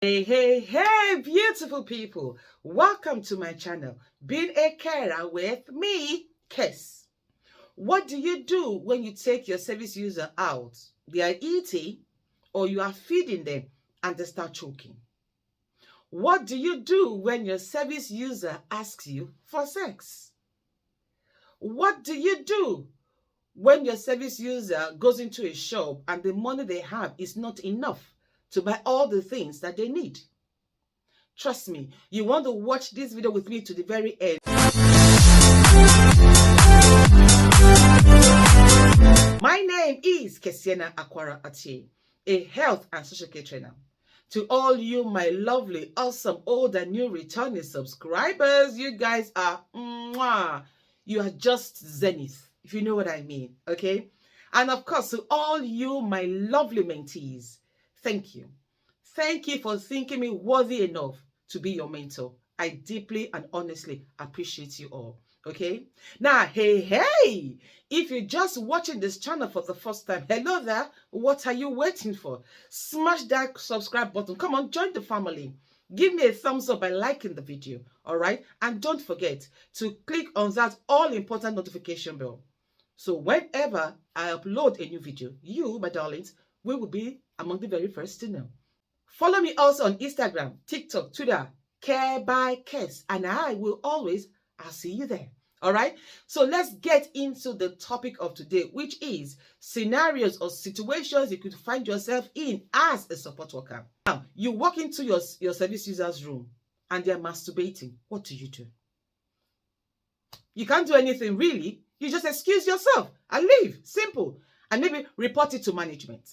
Hey, beautiful people. Welcome to my channel, Being a Carer with me, Kes. What do you do when you take your service user out? They are eating or you are feeding them and they start choking. What do you do when your service user asks you for sex? What do you do when your service user goes into a shop and the money they have is not enough to buy all the things that they need? Trust me, you want to watch this video with me to the very end. My name is Kesiena Akwara Atie, a health and social care trainer. To all you, my lovely, awesome, old and new returning subscribers, you guys are, you are just zenith, if you know what I mean, okay? And of course, to all you, my lovely mentees, thank you. Thank you for thinking me worthy enough to be your mentor. I deeply and honestly appreciate you all. Okay? Now, hey, if you're just watching this channel for the first time, hello there. What are you waiting for? Smash that subscribe button. Come on, join the family. Give me a thumbs up by liking the video. All right? And don't forget to click on that all-important notification bell. So whenever I upload a new video, you, my darlings, will be among the very first to know. Follow me also on Instagram, TikTok, Twitter, Care by Kes, and I'll see you there. All right. So let's get into the topic of today, which is scenarios or situations you could find yourself in as a support worker. Now, you walk into your service user's room and they're masturbating. What do? You can't do anything really. You just excuse yourself and leave. Simple. And maybe report it to management.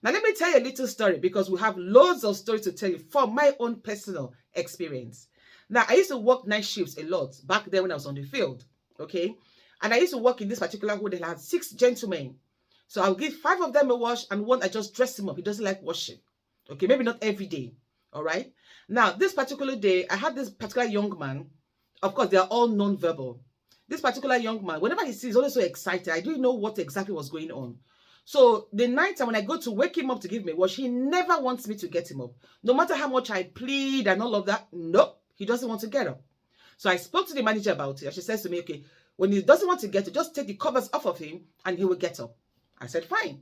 Now, let me tell you a little story because we have loads of stories to tell you from my own personal experience. Now, I used to work night shifts a lot back then when I was on the field, okay? And I used to work in this particular home that had 6 gentlemen. So I'll give 5 of them a wash and one I just dress him up. He doesn't like washing, okay? Maybe not every day, all right? Now, this particular day, I had this particular young man. Of course, they are all non-verbal. This particular young man, whenever he sees, he's always so excited. I didn't know what exactly was going on. So the night time when I go to wake him up to give me a wash, he never wants me to get him up. No matter how much I plead and all of that, nope, he doesn't want to get up. So I spoke to the manager about it. And she says to me, okay, when he doesn't want to get up, just take the covers off of him and he will get up. I said, fine.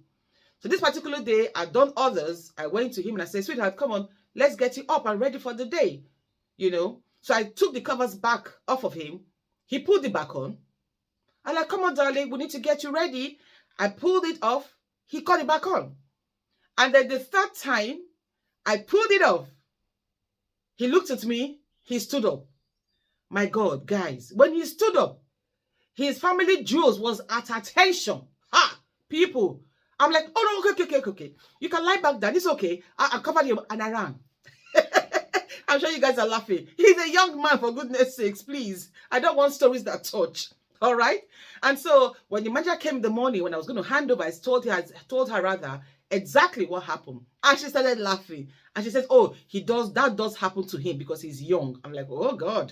So this particular day, I'd done others. I went to him and I said, sweetheart, come on, let's get you up and ready for the day. You know, so I took the covers back off of him. He pulled it back on. I'm like, come on, darling, we need to get you ready. I pulled it off. He got it back on. And then the third time, I pulled it off. He looked at me. He stood up. My God, guys, when he stood up, his family jewels was at attention. Ha! People. I'm like, oh, no, okay. You can lie back down. It's okay. I covered him and I ran. I'm sure you guys are laughing. He's a young man, for goodness sakes, please. I don't want stories that touch. All right. And so when the manager came in the morning, when I was going to hand over, I told her exactly what happened. And she started laughing. And she said, oh, that does happen to him because he's young. I'm like, oh God,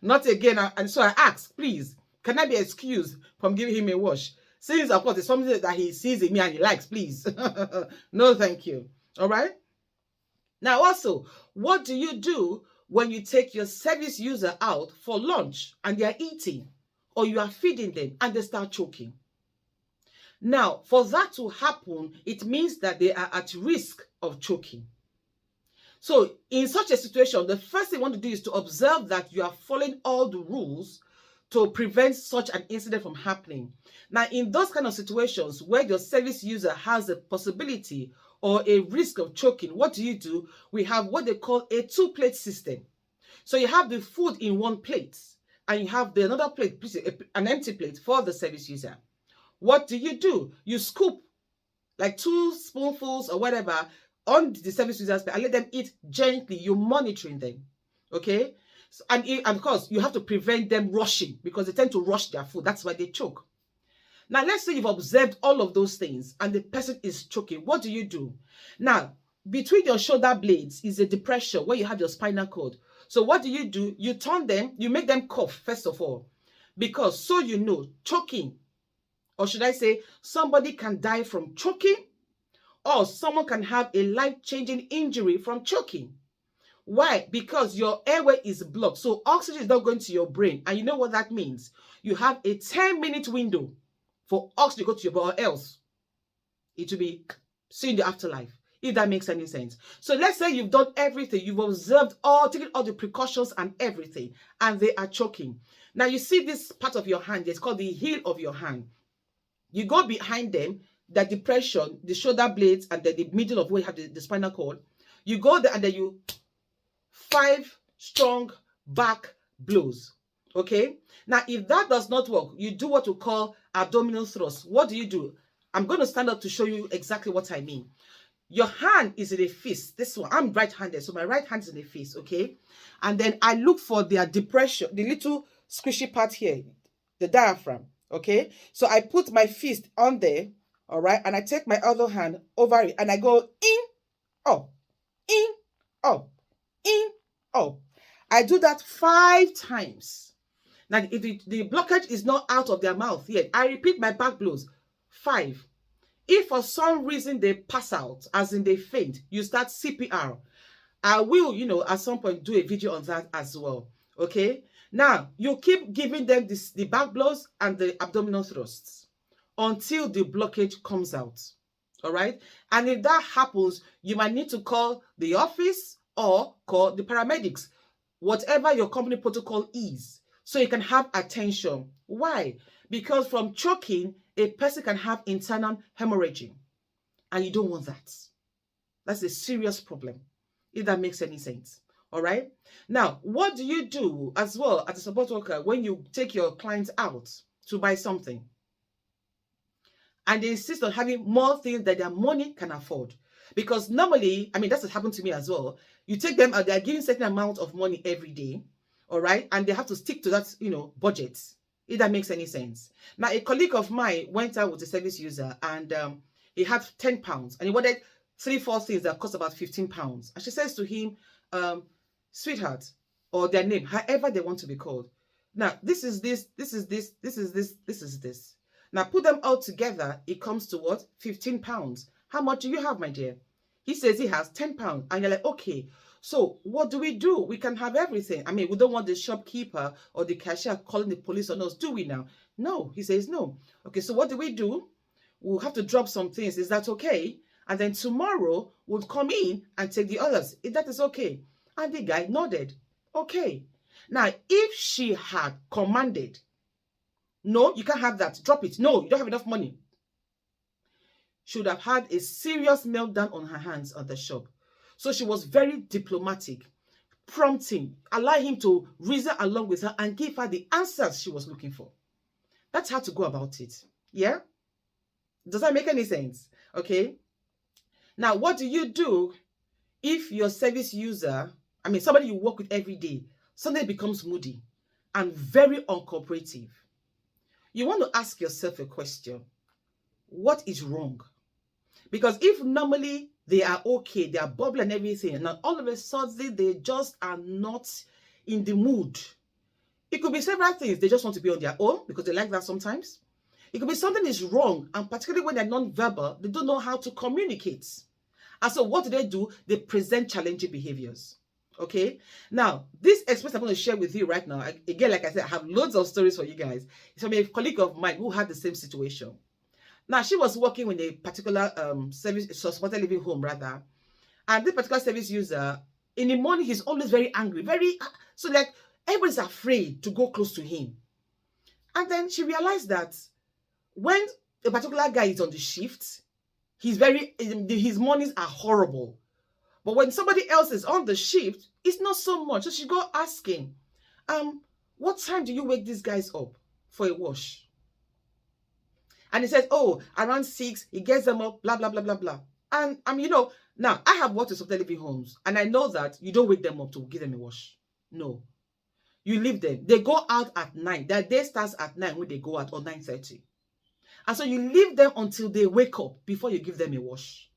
not again. And so I asked, please, can I be excused from giving him a wash? Since, of course, it's something that he sees in me and he likes, please. No, thank you. All right. Now, also, what do you do when you take your service user out for lunch and they're eating? Or you are feeding them and they start choking. Now, for that to happen, it means that they are at risk of choking. So in such a situation, the first thing you want to do is to observe that you are following all the rules to prevent such an incident from happening. Now, in those kind of situations where your service user has a possibility or a risk of choking, what do? We have what they call a 2-plate system. So you have the food in one plate. And you have another plate, an empty plate for the service user. What do? You scoop like 2 spoonfuls or whatever on the service user's plate and let them eat gently. You're monitoring them, okay? So, and of course, you have to prevent them rushing because they tend to rush their food. That's why they choke. Now, let's say you've observed all of those things and the person is choking. What do? Now, between your shoulder blades is a depression where you have your spinal cord. So what do? You turn them, you make them cough, first of all. Because so you know, choking, or should I say, somebody can die from choking, or someone can have a life-changing injury from choking. Why? Because your airway is blocked. So oxygen is not going to your brain. And you know what that means? You have a 10-minute window for oxygen to go to your body, or else it will be seen in the afterlife, if that makes any sense. So let's say you've done everything, you've observed taken all the precautions and everything, and they are choking. Now you see this part of your hand, it's called the heel of your hand. You go behind them, the depression, the shoulder blades, and then the middle of where you have the spinal cord. You go there and then you 5 strong back blows. Okay. Now, if that does not work, you do what we call abdominal thrust. What do? I'm going to stand up to show you exactly what I mean. Your hand is in a fist. This one, I'm right-handed, so my right hand is in a fist. Okay. And then I look for their depression, the little squishy part here, the diaphragm. Okay. So I put my fist on there. All right. And I take my other hand over it and I go in, up, in, up, in, up. I do that 5 times. Now, if the blockage is not out of their mouth yet, I repeat my back blows 5. If for some reason they pass out, as in they faint, you start CPR. I will, at some point do a video on that as well. Okay. Now, you keep giving them the back blows and the abdominal thrusts until the blockage comes out. All right. And if that happens, you might need to call the office or call the paramedics, whatever your company protocol is, so you can have attention. Why? Because from choking, a person can have internal hemorrhaging, and you don't want that. That's a serious problem, if that makes any sense. All right. Now, what do you do as well as a support worker when you take your clients out to buy something and they insist on having more things that their money can afford? Because normally, that's what happened to me as well. You take them out, they're giving certain amount of money every day. All right. And they have to stick to that, budget, if that makes any sense. Now, a colleague of mine went out with a service user and he had £10 and he wanted 3-4 things that cost about £15. And she says to him, sweetheart, or their name, however they want to be called. Now, this is this, this is this, this is this, this is this. Now, put them all together, it comes to what? £15. How much do you have, my dear? He says he has £10. And you're like, okay, so what do? We can have everything. We don't want the shopkeeper or the cashier calling the police on us, do we now? No, he says no. Okay, so what do? We'll have to drop some things. Is that okay? And then tomorrow we'll come in and take the others. If that is okay. And the guy nodded. Okay. Now, if she had commanded, no, you can't have that. Drop it. No, you don't have enough money. She would have had a serious meltdown on her hands at the shop. So she was very diplomatic, prompting, allow him to reason along with her and give her the answers she was looking for. That's how to go about it. Yeah? Does that make any sense? Okay. Now, what do you do if your service user, somebody you work with every day, suddenly becomes moody and very uncooperative? You want to ask yourself a question. What is wrong? Because if normally they are okay, they are bubbly and everything, and now all of a sudden they just are not in the mood. It could be several things. They just want to be on their own because they like that sometimes. It could be something is wrong, and particularly when they're non-verbal, they don't know how to communicate. And so what do? They present challenging behaviors. Okay? Now, this experience I'm going to share with you right now, again, like I said, I have loads of stories for you guys. It's from a colleague of mine who had the same situation. Now, she was working in a particular supported living home, rather. And this particular service user, in the morning, he's always very angry. So like, everybody's afraid to go close to him. And then she realized that when a particular guy is on the shift, his mornings are horrible. But when somebody else is on the shift, it's not so much. So she go asking, what time do you wake these guys up for a wash? And he says, oh, around 6, he gets them up, blah, blah, blah, blah, blah. And now I have worked in some living homes, and I know that you don't wake them up to give them a wash. No. You leave them. They go out at 9. Their day starts at 9 when they go out, or 9:30. And so you leave them until they wake up before you give them a wash.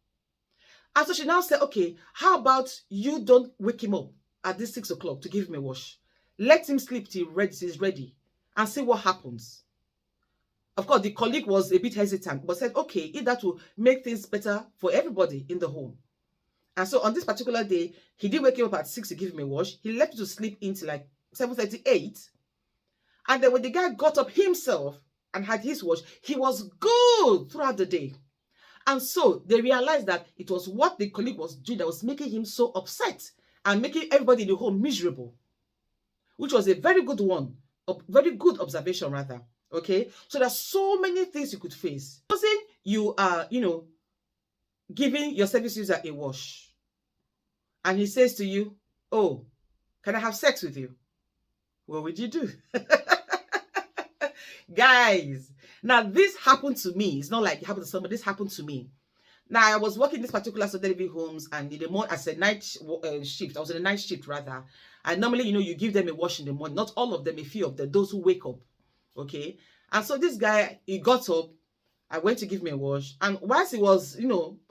And so she now said, okay, how about you don't wake him up at this 6 o'clock to give him a wash? Let him sleep till he's ready and see what happens. Of course, the colleague was a bit hesitant, but said, okay, if that will make things better for everybody in the home. And so on this particular day, he did wake him up at 6 to give him a wash. He left to sleep into like 7:38. And then when the guy got up himself and had his wash, he was good throughout the day. And so they realized that it was what the colleague was doing that was making him so upset and making everybody in the home miserable, which was a very good one, a very good observation rather. Okay, so there's so many things you could face. Supposing you are, giving your service user a wash, and he says to you, "Oh, can I have sex with you?" What would you do? Guys, now this happened to me. It's not like it happened to somebody. This happened to me. Now, I was working this particular Saturday living homes, and in the morning, as a night shift, I was in a night shift rather. And normally, you give them a wash in the morning. Not all of them, a few of them, those who wake up. Okay. And so this guy, he got up. I went to give me a wash. And whilst he was,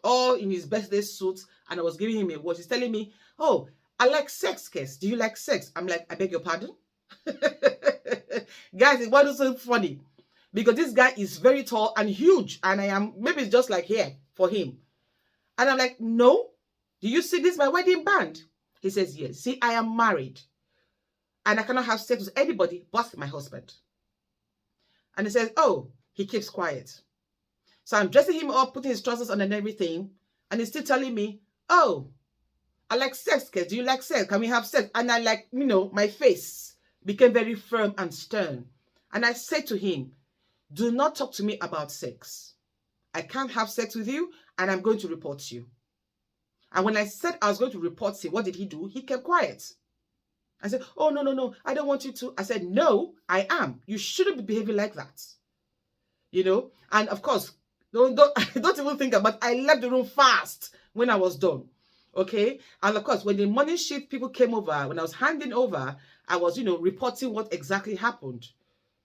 all in his birthday suit, and I was giving him a wash, he's telling me, "Oh, I like sex, Kes. Do you like sex?" I'm like, "I beg your pardon?" Guys, it wasn't so funny because this guy is very tall and huge, and I am, maybe it's just like here for him. And I'm like, "No, do you see this my wedding band?" He says, "Yes. See, I am married and I cannot have sex with anybody but my husband." And he says, "Oh," he keeps quiet. So I'm dressing him up, putting his trousers on and everything, and he's still telling me, "Oh, I like sex, Kes. Do you like sex? Can we have sex?" And I like, my face became very firm and stern. And I said to him, "Do not talk to me about sex. I can't have sex with you, and I'm going to report you." And when I said I was going to report him, what did he do? He kept quiet. I said, "Oh, no, no, no, I don't want you to." I said, "No, I am. You shouldn't be behaving like that." And of course, don't even think about it. I left the room fast when I was done. Okay. And of course, when the morning shift people came over, when I was handing over, I was, reporting what exactly happened.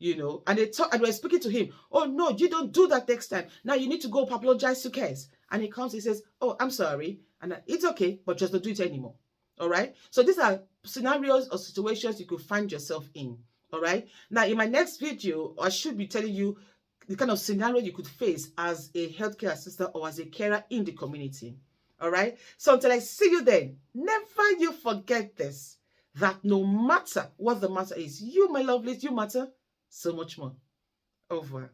And they were speaking to him. "Oh, no, you don't do that next time. Now you need to go apologize to Kes." And he comes, he says, "Oh, I'm sorry." And it's okay, but just don't do it anymore. All right. So these are scenarios or situations you could find yourself in. All right. Now, in my next video, I should be telling you the kind of scenario you could face as a healthcare assistant or as a carer in the community. All right. So until I see you then, never you forget this, that no matter what the matter is, you, my lovelies, you matter so much more. Over.